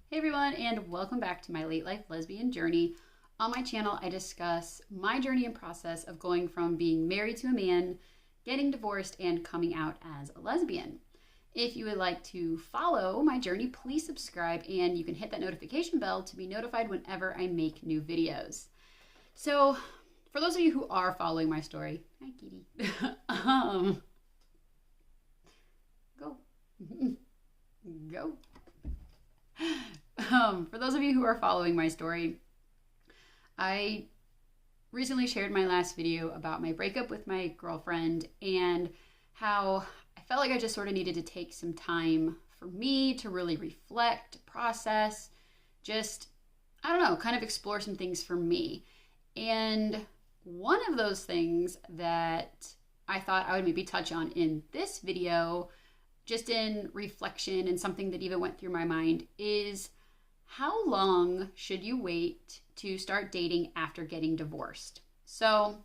Hey everyone, and welcome back to my late life lesbian journey. On my channel, I discuss my journey and process of going from being married to a man, getting divorced, and coming out as a lesbian. If you would like to follow my journey, please subscribe and you can hit that notification bell to be notified whenever I make new videos. So, for those of you who are following my story, hi kitty, go. Go. For those of you who are following my story, I recently shared my last video about my breakup with my girlfriend and how I felt like I just sort of needed to take some time for me to really reflect, process, just, I don't know, kind of explore some things for me. And one of those things that I thought I would maybe touch on in this video, just in reflection and something that even went through my mind, is how long should you wait to start dating after getting divorced? So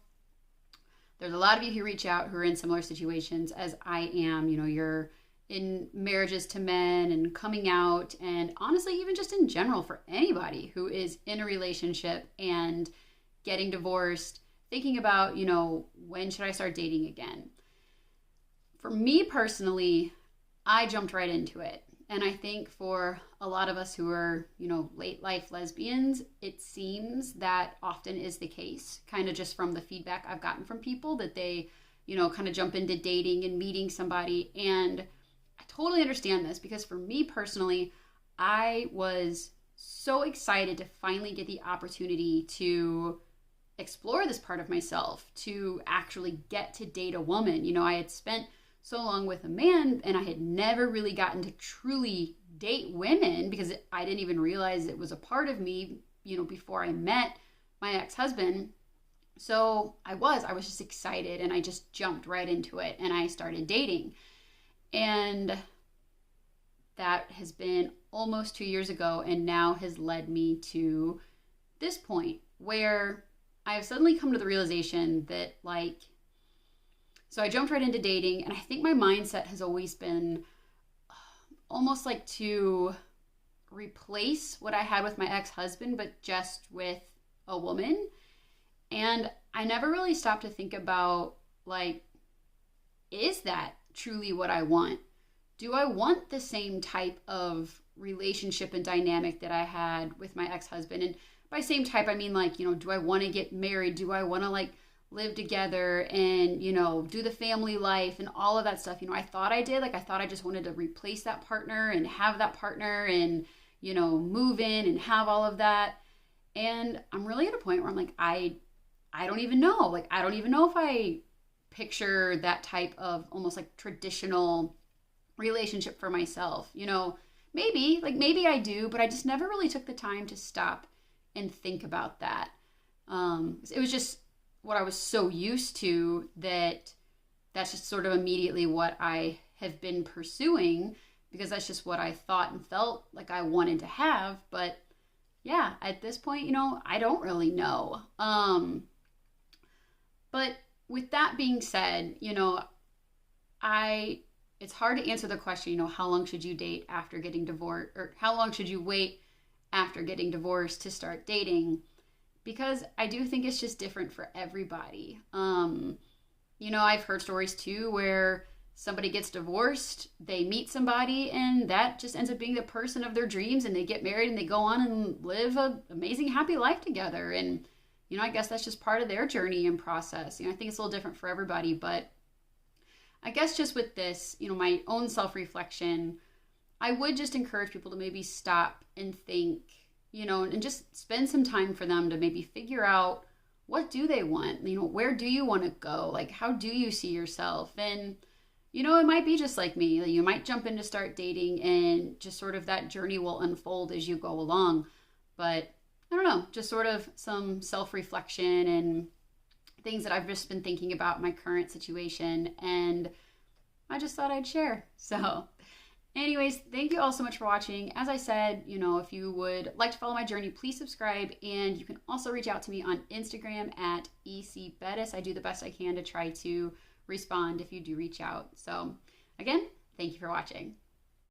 there's a lot of you who reach out who are in similar situations as I am. You know, you're in marriages to men and coming out, and honestly, even just in general for anybody who is in a relationship and getting divorced, thinking about, you know, when should I start dating again? For me personally, I jumped right into it. And I think for a lot of us who are, you know, late life lesbians, it seems that often is the case, kind of just from the feedback I've gotten from people that they, you know, kind of jump into dating and meeting somebody. And I totally understand this because for me personally, I was so excited to finally get the opportunity to explore this part of myself, to actually get to date a woman. You know, I had spent so long with a man and I had never really gotten to truly date women because I didn't even realize it was a part of me, you know, before I met my ex-husband. So I was just excited and I just jumped right into it and I started dating. And that has been almost 2 years ago and now has led me to this point where I have suddenly come to the realization that, like, so I jumped right into dating, and I think my mindset has always been almost like to replace what I had with my ex-husband, but just with a woman. And I never really stopped to think about, like, is that truly what I want? Do I want the same type of relationship and dynamic that I had with my ex-husband? And by same type, I mean, like, you know, do I want to get married? Do I want to, like, live together and, you know, do the family life and all of that stuff? You know, I thought I did. Like, I thought I just wanted to replace that partner and have that partner and, you know, move in and have all of that. And I'm really at a point where I'm like, I don't even know. Like, I don't even know if I picture that type of almost like traditional relationship for myself. You know, maybe I do, but I just never really took the time to stop and think about that. It was just what I was so used to that's just sort of immediately what I have been pursuing because that's just what I thought and felt like I wanted to have. But yeah, at this point, you know, I don't really know. But with that being said, you know, it's hard to answer the question, you know, how long should you date after getting divorced, or how long should you wait after getting divorced to start dating? Because I do think it's just different for everybody. You know, I've heard stories too where somebody gets divorced, they meet somebody, and that just ends up being the person of their dreams, and they get married and they go on and live an amazing, happy life together. And, you know, I guess that's just part of their journey and process. You know, I think it's a little different for everybody, but I guess just with this, you know, my own self-reflection, I would just encourage people to maybe stop and think, you know, and just spend some time for them to maybe figure out what do they want? You know, where do you want to go? Like, how do you see yourself? And, you know, it might be just like me. You might jump in to start dating and just sort of that journey will unfold as you go along. But I don't know, just sort of some self-reflection and things that I've just been thinking about my current situation. And I just thought I'd share. So anyways, thank you all so much for watching. As I said, you know, if you would like to follow my journey, please subscribe. And you can also reach out to me on Instagram at ecbettis. I do the best I can to try to respond if you do reach out. So again, thank you for watching.